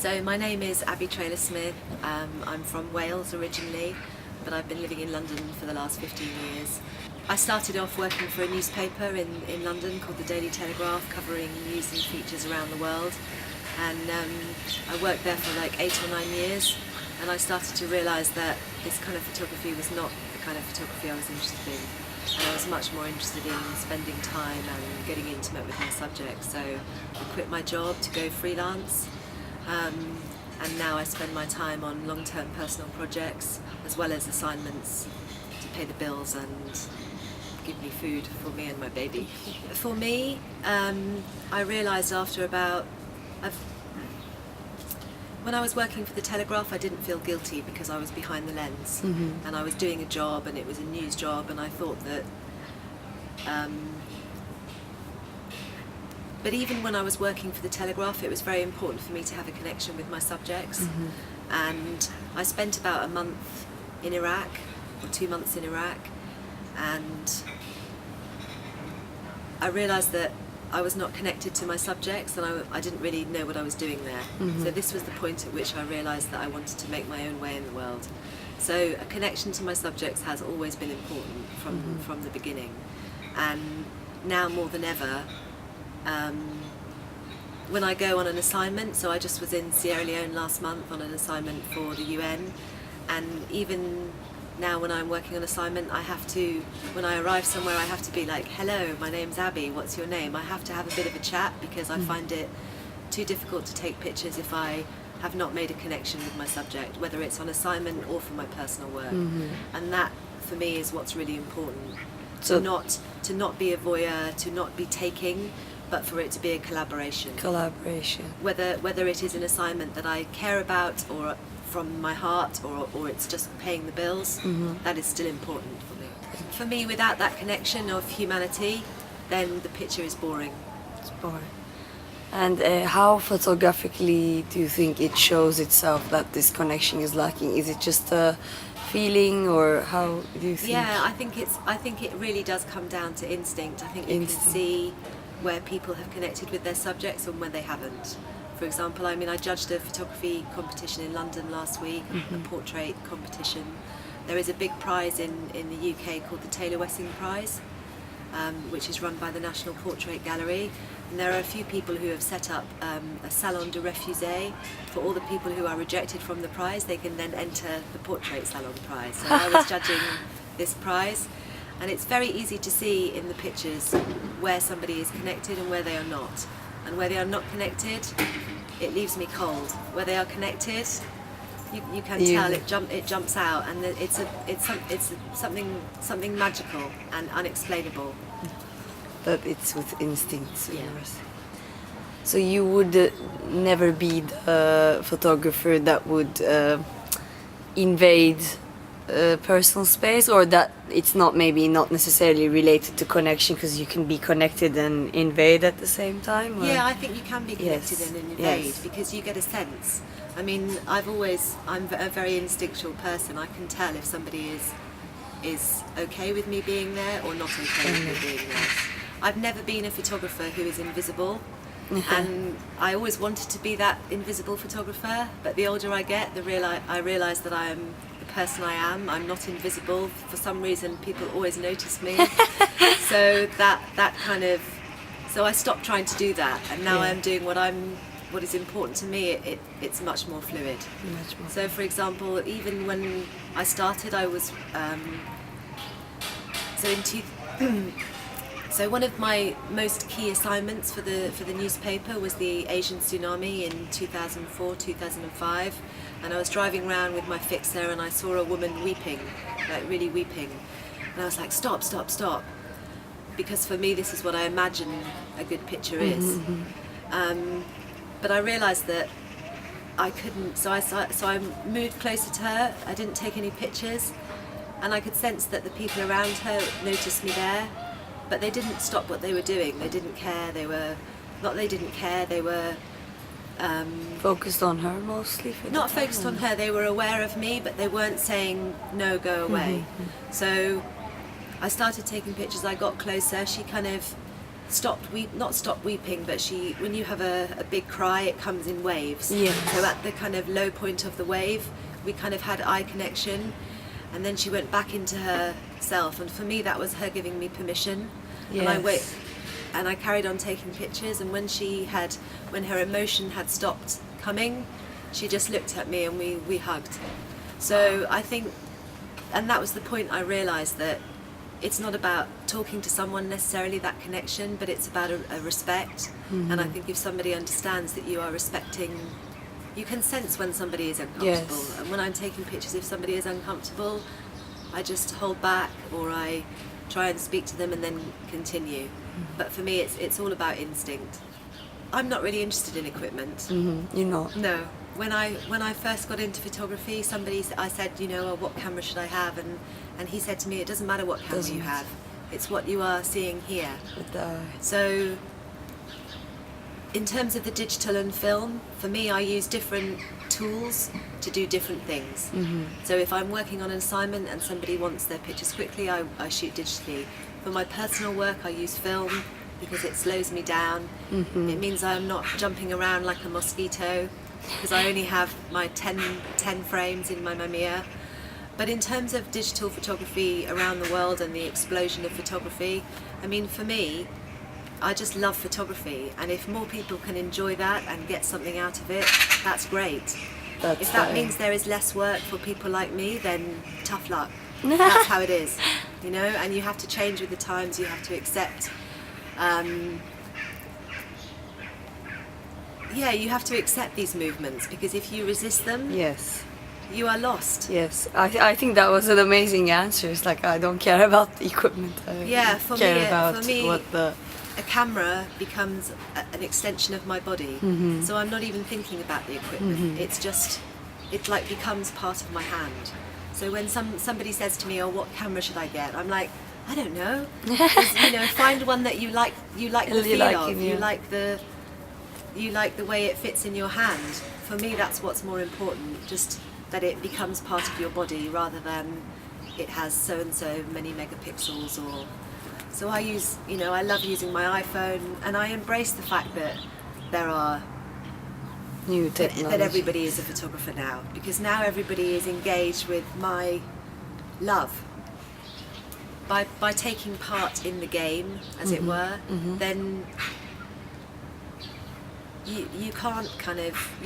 So my name is Abbie Trayler Smith. I'm from Wales originally, but I've been living in London for the last 15 years. I started off working for a newspaper in London called the Daily Telegraph, covering news and features around the world. And I worked there for like 8 or 9 years, and I started to realise that this kind of photography was not the kind of photography I was interested in. And I was much more interested in spending time and getting intimate with my subjects. So I quit my job to go freelance. And now I spend my time on long-term personal projects as well as assignments to pay the bills and give me food for me and my baby. For me, I realised after about... when I was working for the Telegraph, I didn't feel guilty because I was behind the lens. And I was doing a job, and it was a news job, and I thought that but even when I was working for the Telegraph, it was very important for me to have a connection with my subjects. And I spent about a month in Iraq, or 2 months in Iraq, and I realised that I was not connected to my subjects, and I didn't really know what I was doing there. So this was the point at which I realised that I wanted to make my own way in the world. So a connection to my subjects has always been important from the beginning. And now more than ever, when I go on an assignment, so I just was in Sierra Leone last month on an assignment for the UN, and even now when I'm working on assignment, I have to, when I arrive somewhere, I have to be like, hello, my name's Abbie, what's your name? I have to have a bit of a chat because I find it too difficult to take pictures if I have not made a connection with my subject, whether it's on assignment or for my personal work. And that, for me, is what's really important. So to not be a voyeur, to not be taking, but for it to be a collaboration. Whether it is an assignment that I care about, or from my heart, or it's just paying the bills, that is still important for me. For me, without that connection of humanity, then the picture is boring. It's boring. And how photographically do you think it shows itself that this connection is lacking? Is it just a feeling, or how do you think? Yeah, I think it really does come down to instinct. I think you can see where people have connected with their subjects and where they haven't. For example, I mean, I judged a photography competition in London last week, a portrait competition. There is a big prize in the UK called the Taylor Prize, which is run by the National Portrait Gallery. And there are a few people who have set up a salon de refusés for all the people who are rejected from the prize. They can then enter the portrait salon prize. So I was judging this prize, and it's very easy to see in the pictures where somebody is connected and where they are not. And where they are not connected, it leaves me cold. Where they are connected, you can tell it jumps out, and it's something magical and unexplainable. But it's with instincts. So you would never be the photographer that would invade personal space, or that it's not necessarily related to connection, because you can be connected and invade at the same time? Or? Yeah, I think you can be connected and invade because you get a sense. I mean, I'm a very instinctual person. I can tell if somebody is okay with me being there or not okay with me being there. I've never been a photographer who is invisible, and I always wanted to be that invisible photographer, but the older I get, I realise that I am the person I am. I'm not invisible. For some reason, people always notice me. So so I stopped trying to do that, and now I'm doing what is important to me. It's much more fluid. So, for example, even when I started, I was so one of my most key assignments for the newspaper was the Asian tsunami in 2004, 2005, and I was driving around with my fixer, and I saw a woman weeping, like really weeping, and I was like, stop, stop, stop, because for me this is what I imagine a good picture is. But I realised that I couldn't, so I moved closer to her. I didn't take any pictures, and I could sense that the people around her noticed me there. But they didn't stop what they were doing. They didn't care. They were focused on her mostly? Not focused on her. They were aware of me, but they weren't saying, no, go away. So I started taking pictures. I got closer. She kind of not stopped weeping, but when you have a big cry, it comes in waves. Yes. So at the kind of low point of the wave, we kind of had eye connection, and then she went back into herself, and for me that was her giving me permission. Yes. And I carried on taking pictures, and when her emotion had stopped coming, she just looked at me and we hugged. So I think, and that was the point I realised, that it's not about talking to someone necessarily, that connection, but it's about a respect. And I think if somebody understands that you are respecting, you can sense when somebody is uncomfortable. Yes. And when I'm taking pictures, if somebody is uncomfortable, I just hold back, or I try and speak to them and then continue. But for me, it's all about instinct. I'm not really interested in equipment. You're not? No. When I first got into photography, I said, what camera should I have? And he said to me, it doesn't matter what camera you have. It's what you are seeing here. So in terms of the digital and film, for me, I use different tools to do different things. So if I'm working on an assignment and somebody wants their pictures quickly, I shoot digitally. For my personal work, I use film because it slows me down. It means I'm not jumping around like a mosquito, because I only have my 10 frames in my Mamiya. But in terms of digital photography around the world and the explosion of photography, I mean, for me, I just love photography, and if more people can enjoy that and get something out of it, that's great. If that means there is less work for people like me, then tough luck. That's how it is, and you have to change with the times. You have to accept you have to accept these movements, because if you resist them, Yes. you are lost. Yes, I think that was an amazing answer. It's like, I don't care about the equipment. For me, a camera becomes an extension of my body. So I'm not even thinking about the equipment. It like becomes part of my hand. So when somebody says to me, "Oh, what camera should I get?" I'm like, I don't know. Find one that you like the feel of. You like the way it fits in your hand. For me, that's what's more important. Just that it becomes part of your body, rather than it has so and so many megapixels. So I love using my iPhone, and I embrace the fact that there are new technology. that everybody is a photographer now, because now everybody is engaged with my love. By taking part in the game, as it were, then you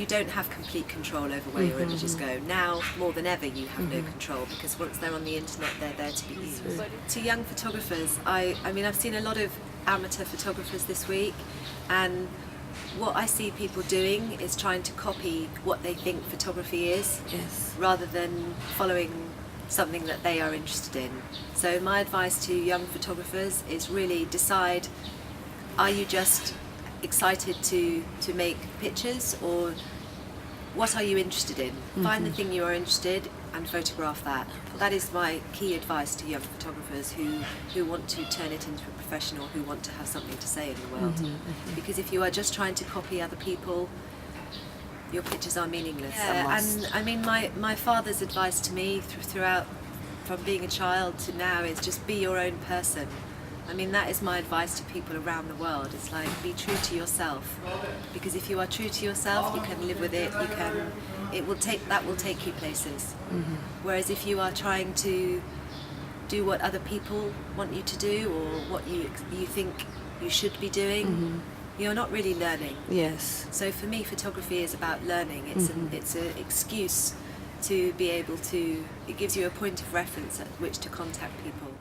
don't have complete control over where your images go. Now, more than ever, you have no control, because once they're on the internet, they're there to be used. To young photographers, I've seen a lot of amateur photographers this week, and what I see people doing is trying to copy what they think photography is, rather than following something that they are interested in. So my advice to young photographers is really decide, are you just excited to make pictures, or what are you interested in? Find the thing you are interested and photograph that. That is my key advice to young photographers who want to turn it into a profession, or who want to have something to say in the world. Because if you are just trying to copy other people, your pictures are meaningless. And I mean, my father's advice to me throughout, from being a child to now, is just be your own person. I mean, that is my advice to people around the world. It's like, be true to yourself, because if you are true to yourself, you can live with it. That will take you places. Whereas if you are trying to do what other people want you to do, or what you think you should be doing, you're not really learning. Yes. So for me, photography is about learning. It's an excuse to be able to. It gives you a point of reference at which to contact people.